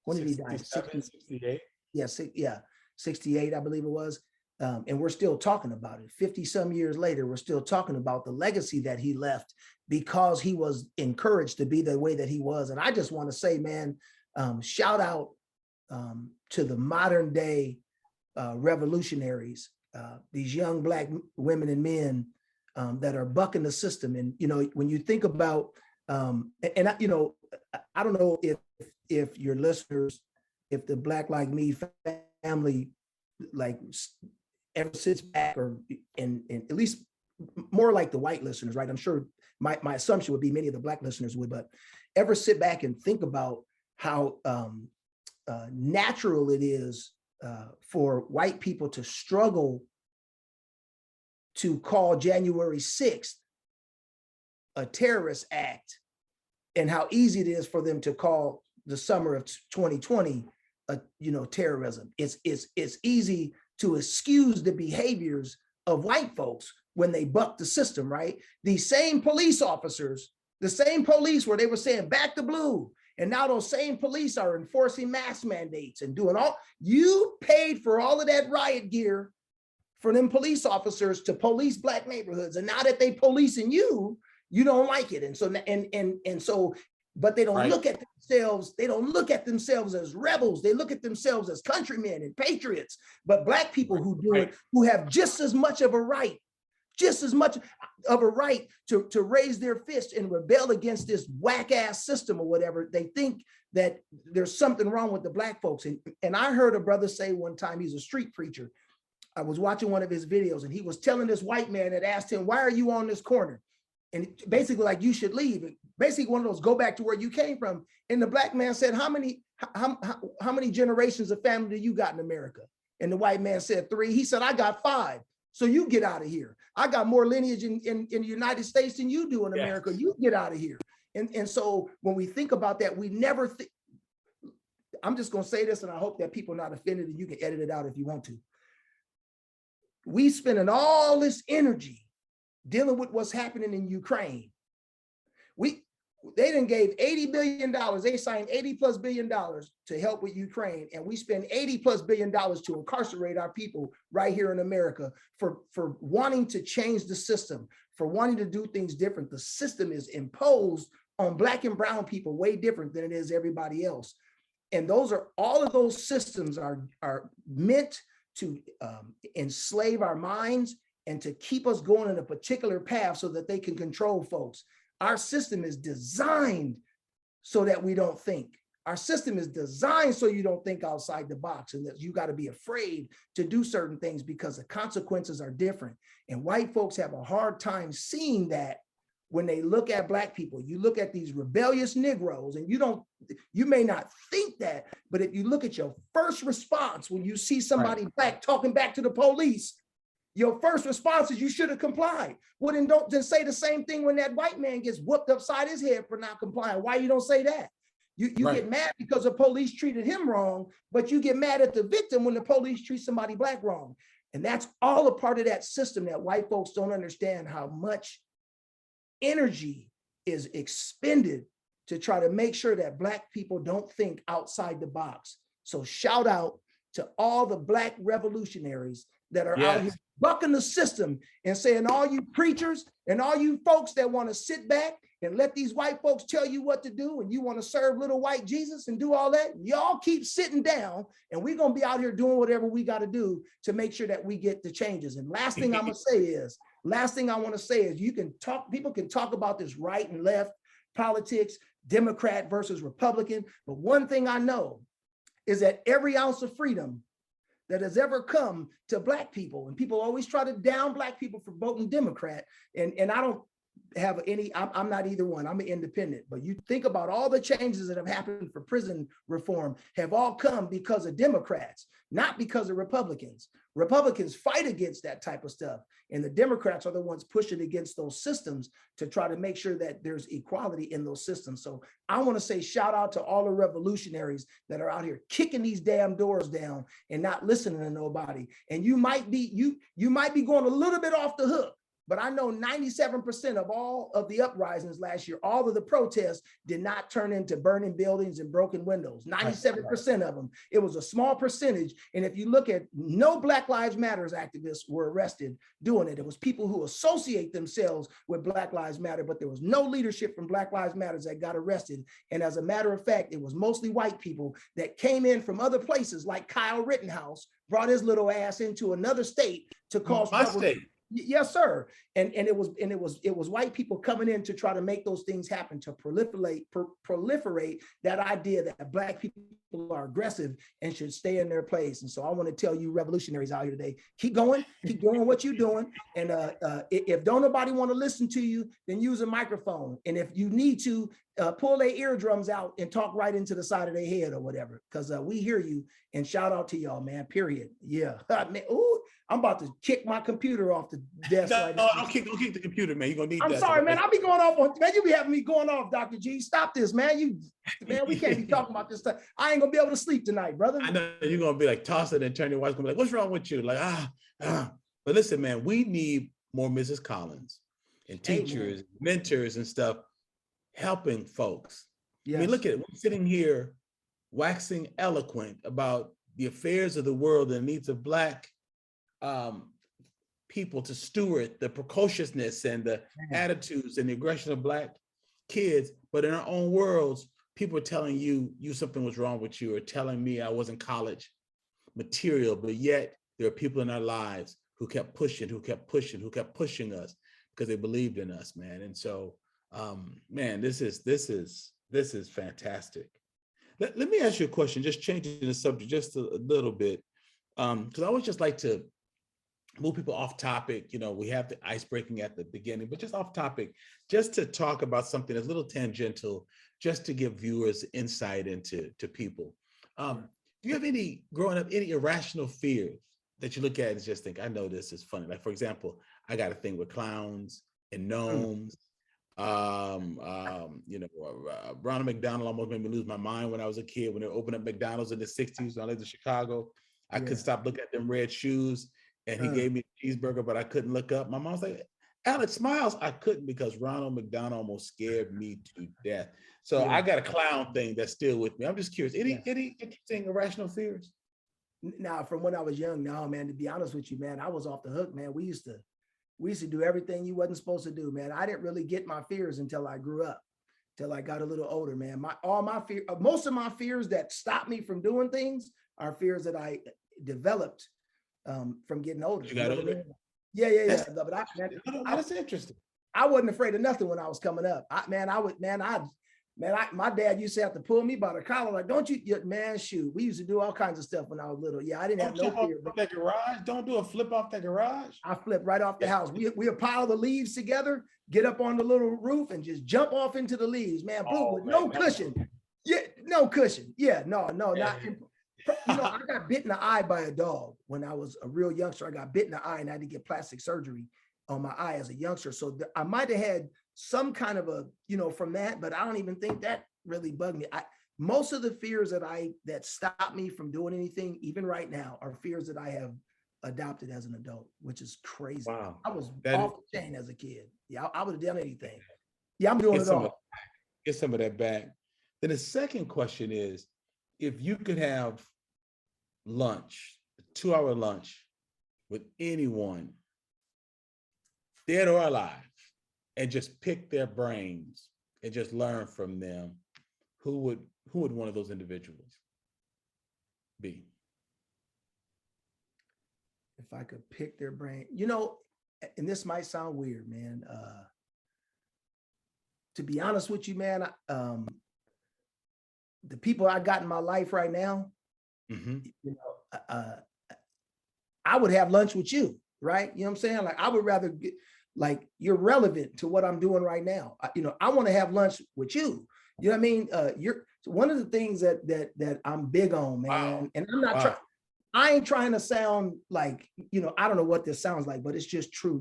When did he die?
68.
Yeah, 68, I believe it was. And we're still talking about it. 50 some years later, we're still talking about the legacy that he left because he was encouraged to be the way that he was. And I just want to say, man, shout out to the modern day revolutionaries, these young Black women and men that are bucking the system. And, when you think about I don't know if your listeners, if the Black Like Me family, like ever sits back and at least more like the white listeners, right? I'm sure my assumption would be many of the Black listeners would, but ever sit back and think about how natural it is for white people to struggle to call January 6th a terrorist act, and how easy it is for them to call the summer of 2020 terrorism. It's easy to excuse the behaviors of white folks when they buck the system, right? These same police officers, the same police where they were saying back the blue, and now those same police are enforcing mask mandates and doing all, you paid for all of that riot gear for them police officers to police Black neighborhoods. And now that they policing you, you don't like it. And so, but they don't look at themselves, they don't look at themselves as rebels. They look at themselves as countrymen and patriots. But Black people who do it, who have just as much of a right to raise their fist and rebel against this whack ass system or whatever. They think that there's something wrong with the Black folks. And I heard a brother say one time, he's a street preacher. I was watching one of his videos and he was telling this white man that asked him, why are you on this corner? And basically like, you should leave. Basically one of those, go back to where you came from. And the Black man said, how many generations of family do you got in America? And the white man said 3. He said, I got 5. So you get out of here. I got more lineage in the United States than you do in America. You get out of here. And so when we think about that, we never think, I'm just gonna say this and I hope that people are not offended and you can edit it out if you want to. We spending all this energy dealing with what's happening in Ukraine. They done gave $80 billion. They signed $80+ billion to help with Ukraine. And we spend $80+ billion to incarcerate our people right here in America for wanting to change the system, for wanting to do things different. The system is imposed on Black and brown people way different than it is everybody else. And all of those systems are meant to enslave our minds and to keep us going in a particular path so that they can control folks. Our system is designed so that we don't think. Our system is designed so you don't think outside the box and that you got to be afraid to do certain things because the consequences are different. And white folks have a hard time seeing that when they look at Black people. You look at these rebellious Negroes and you may not think that, but if you look at your first response when you see somebody Black talking back to the police, your first response is you should have complied. Well, then don't just say the same thing when that white man gets whooped upside his head for not complying. Why you don't say that? You get mad because the police treated him wrong, but you get mad at the victim when the police treat somebody Black wrong. And that's all a part of that system that white folks don't understand how much energy is expended to try to make sure that Black people don't think outside the box. So shout out to all the Black revolutionaries that are out here bucking the system and saying, all you preachers and all you folks that want to sit back and let these white folks tell you what to do and you want to serve little white Jesus and do all that, y'all keep sitting down and we're going to be out here doing whatever we got to do to make sure that we get the changes. And last thing I want to say is people can talk about this right and left politics, Democrat versus Republican. But one thing I know is that every ounce of freedom that has ever come to Black people, and people always try to down Black people for voting Democrat, and I don't have any, I'm not either one, I'm an independent, but you think about all the changes that have happened for prison reform have all come because of Democrats, not because of Republicans. Republicans fight against that type of stuff, and the Democrats are the ones pushing against those systems to try to make sure that there's equality in those systems. So I want to say shout out to all the revolutionaries that are out here kicking these damn doors down and not listening to nobody. And you might be going a little bit off the hook, but I know 97% of all of the uprisings last year, all of the protests did not turn into burning buildings and broken windows. 97% of them. It was a small percentage. And if you look at, no Black Lives Matter activists were arrested doing it. It was people who associate themselves with Black Lives Matter, but there was no leadership from Black Lives Matter that got arrested. And as a matter of fact, it was mostly white people that came in from other places, like Kyle Rittenhouse brought his little ass into another state to cause trouble. Yes, sir. And it was white people coming in to try to make those things happen, to proliferate that idea that black people are aggressive and should stay in their place. And so I want to tell you revolutionaries out here today, keep doing what you're doing. And if don't nobody want to listen to you, then use a microphone. And if you need to, pull their eardrums out and talk right into the side of their head or whatever, because we hear you. And shout out to y'all, man, period. Yeah. Man, ooh, I'm about to kick my computer off the desk right now.
Don't kick the computer, man. You're gonna need
I'm
that.
sorry, man. I'll be going off on, man. You be having me going off, Dr. G. Stop this, man. We can't be talking about this stuff. I ain't gonna be able to sleep tonight, brother.
I know you're gonna be like tossing and turning. Your wife's gonna be like, "What's wrong with you?" Like, But listen, man, we need more Mrs. Collins and teachers, mentors, and stuff helping folks. Yes. I mean, look at it. We're sitting here waxing eloquent about the affairs of the world and the needs of Black people to steward the precociousness and the attitudes and the aggression of Black kids. But in our own worlds, people are telling you something was wrong with you, or telling me I wasn't college material. But yet there are people in our lives who kept pushing us because they believed in us, man. And so, man, this is fantastic. Let me ask you a question, just changing the subject just a little bit, because I always just like to move people off topic. You know, we have the ice breaking at the beginning, but just off topic, just to talk about something that's a little tangential, just to give viewers insight into people. Do you have growing up, any irrational fears that you look at and just think, I know this is funny? Like, for example, I got a thing with clowns and gnomes. Ronald McDonald almost made me lose my mind when I was a kid, when they opened up McDonald's in the 60s when I lived in Chicago. I couldn't stop looking at them red shoes, and he gave me a cheeseburger, but I couldn't look up. My mom's like, Alex, smiles. I couldn't, because Ronald McDonald almost scared me to death. So I got a clown thing that's still with me. I'm just curious, any interesting irrational fears?
Now, from when I was young, no, man, to be honest with you, man, I was off the hook, man. We used to do everything you wasn't supposed to do, man. I didn't really get my fears until I grew up, till I got a little older, man. Most of my fears that stopped me from doing things are fears that I developed from getting older.
You got older?
I mean? Yeah. But
that's interesting.
I wasn't afraid of nothing when I was coming up. My dad used to have to pull me by the collar, like, don't you, man, shoot. We used to do all kinds of stuff when I was little. Yeah, I didn't have no fear.
That garage, don't do a flip off that garage.
I flipped right off the house. We would pile the leaves together, get up on the little roof, and just jump off into the leaves, man. Boom, with no cushion. Yeah, no cushion. Yeah, no, not. I got bit in the eye by a dog when I was a real youngster. I got bit in the eye and I had to get plastic surgery on my eye as a youngster. So I might have had some kind of from that, but I don't even think that really bugged me. Most of the fears that stop me from doing anything, even right now, are fears that I have adopted as an adult, which is crazy. Wow. I was off the chain as a kid. Yeah, I would have done anything. Yeah, I'm doing it all.
Get some of that back. Then the second question is, if you could have lunch, a 2-hour lunch with anyone, dead or alive, and just pick their brains and just learn from them, who would one of those individuals be?
If I could pick their brain, and this might sound weird, man. To be honest with you, man, the people I got in my life right now, I would have lunch with you, right? You know what I'm saying? Like, I would rather get, like, you're relevant to what I'm doing right now. I want to have lunch with you. You know what I mean? You're one of the things that I'm big on, man. Wow. And I'm not trying. I ain't trying to sound like, I don't know what this sounds like, but it's just true.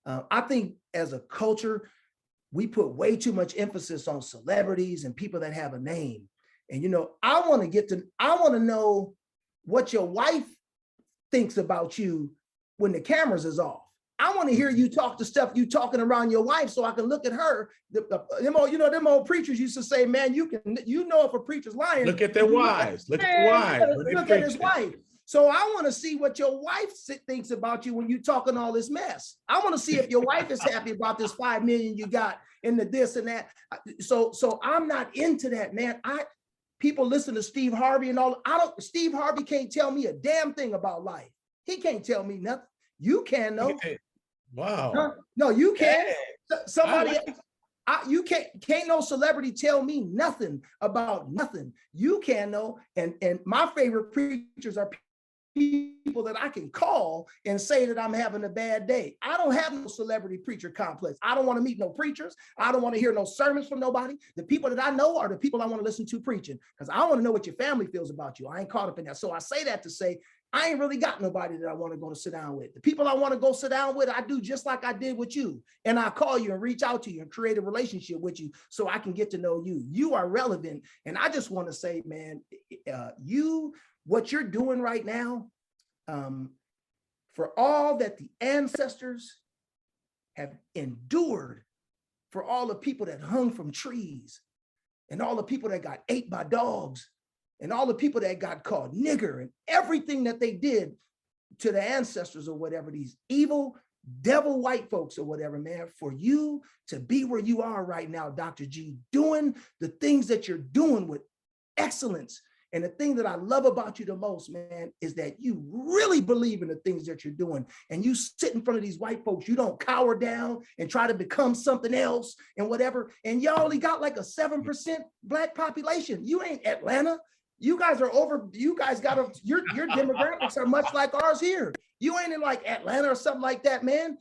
I think as a culture, we put way too much emphasis on celebrities and people that have a name. And, I want to know what your wife thinks about you when the cameras is off. I want to hear you talk the stuff you talking around your wife, so I can look at her. Them old preachers used to say, man, if a preacher's lying.
Look at their wives. Look at the wives.
Look at his wife. So I want to see what your wife thinks about you when you talking all this mess. I want to see if your wife is happy about this 5 million you got and the this and that. So I'm not into that, man. People listen to Steve Harvey and all. Steve Harvey can't tell me a damn thing about life. He can't tell me nothing. You can, though.
Wow.
No, you can't. Somebody,
I like
you can't no celebrity tell me nothing about nothing. You can know, and my favorite preachers are people that I can call and say that I'm having a bad day. I don't have no celebrity preacher complex. I don't want to meet no preachers. I don't want to hear no sermons from nobody. The people that I know are the people I want to listen to preaching, because I want to know what your family feels about you. I ain't caught up in that. So I say that to say, I ain't really got nobody that I want to go to sit down with. The people I want to go sit down with, I do just like I did with you. And I call you and reach out to you and create a relationship with you so I can get to know you. You are relevant. And I just want to say, man, what you're doing right now, for all that the ancestors have endured, for all the people that hung from trees, and all the people that got ate by dogs, and all the people that got called nigger, and everything that they did to the ancestors or whatever, these evil devil white folks or whatever, man, for you to be where you are right now, Dr. G, doing the things that you're doing with excellence. And the thing that I love about you the most, man, is that you really believe in the things that you're doing. And you sit in front of these white folks, you don't cower down and try to become something else and whatever. And y'all only got like a 7% Black population. You ain't Atlanta. You guys are your demographics are much like ours here. You ain't in like Atlanta or something like that, man.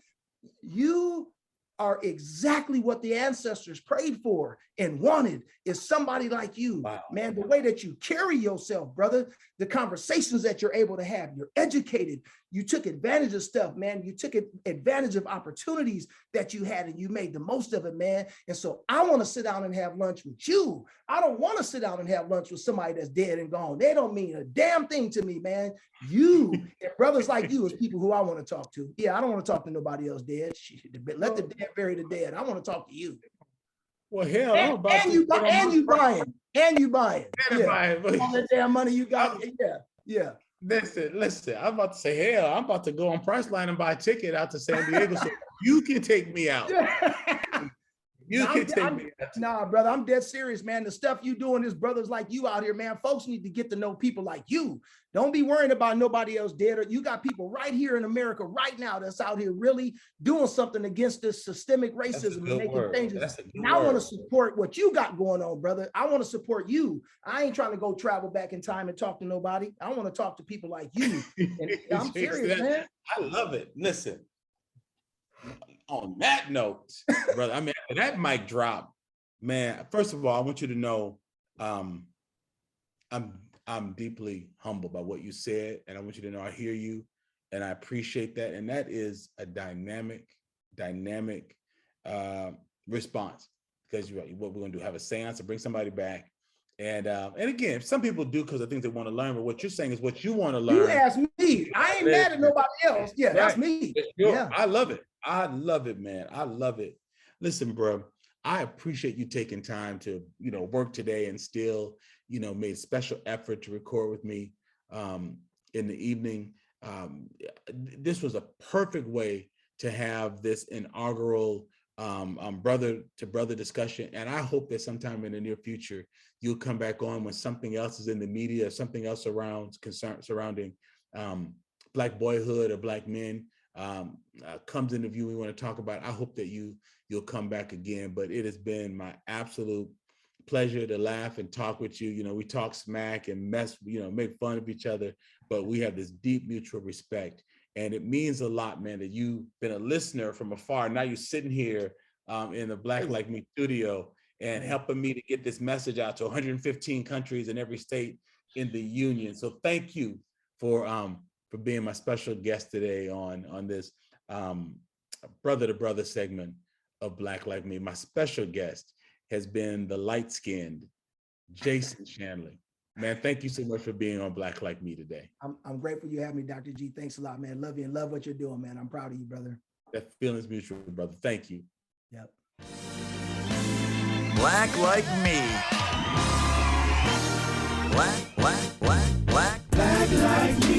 You are exactly what the ancestors prayed for and wanted, is somebody like you. Wow. Man, the way that you carry yourself, brother, the conversations that you're able to have, you're educated, you took advantage of stuff, man. You took advantage of opportunities that you had and you made the most of it, man. And so I want to sit down and have lunch with you. I don't want to sit down and have lunch with somebody that's dead and gone. They don't mean a damn thing to me, man. You and brothers like you is people who I want to talk to. Yeah, I don't want to talk to nobody else dead. Let the dead bury the dead. I want to talk to you.
Well, hell,
and you buying.
Yeah.
All that damn money you got. Yeah.
Listen, I'm about to say, hell, I'm about to go on Priceline and buy a ticket out to San Diego so you can take me out.
Nah, brother, I'm dead serious, man. The stuff you doing, there's brothers like you out here, man. Folks need to get to know people like you. Don't be worrying about nobody else dead. You got people right here in America right now that's out here really doing something against this systemic racism and making changes. And I want to support what you got going on, brother. I want to support you. I ain't trying to go travel back in time and talk to nobody. I want to talk to people like you. And I'm serious, man.
I love it. Listen. On that note, brother, I mean, that mic drop, man. First of all, I want you to know, I'm deeply humbled by what you said, and I want you to know I hear you, and I appreciate that. And that is a dynamic response, because what we're gonna do, have a seance to bring somebody back. And again, some people do because of things they want to learn, but what you're saying is what you want to learn.
You asked me. I ain't mad at nobody else. Yeah, right. That's me. Yeah.
I love it. I love it, man. I love it. Listen, bro, I appreciate you taking time to, work today and still, made special effort to record with me in the evening. This was a perfect way to have this inaugural brother to brother discussion. And I hope that sometime in the near future, you'll come back on when something else is in the media, something else surrounding Black boyhood or Black men comes into view. We want to talk about. I hope that you'll come back again. But it has been my absolute pleasure to laugh and talk with you. We talk smack and mess, make fun of each other, but we have this deep mutual respect. And it means a lot, man, that you've been a listener from afar. Now you're sitting here in the Black Like Me studio and helping me to get this message out to 115 countries in every state in the union. So thank you for being my special guest today on this brother to brother segment of Black Like Me. My special guest has been the light-skinned Jason Shanley. Man, thank you so much for being on Black Like Me today.
I'm grateful you have me, Dr. G. Thanks a lot, man. Love you and love what you're doing, man. I'm proud of you, brother.
That feeling's mutual, brother. Thank you.
Yep.
Black Like Me. Black Like Me.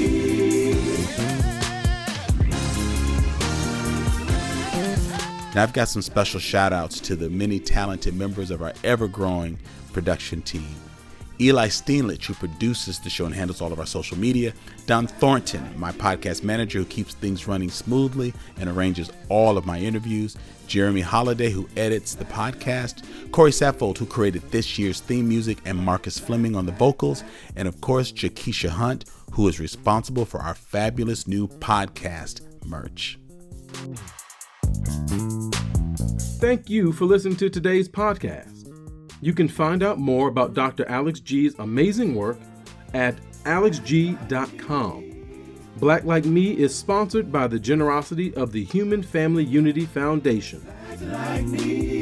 Now, I've got some special shout outs to the many talented members of our ever-growing production team. Eli Steenlich, who produces the show and handles all of our social media. Don Thornton, my podcast manager, who keeps things running smoothly and arranges all of my interviews. Jeremy Holiday, who edits the podcast. Corey Saffold, who created this year's theme music, and Marcus Fleming on the vocals. And of course, Jakisha Hunt, who is responsible for our fabulous new podcast merch.
Thank you for listening to today's podcast. You can find out more about Dr. Alex G's amazing work at alexg.com. Black Like Me is sponsored by the generosity of the Human Family Unity Foundation. Black like me.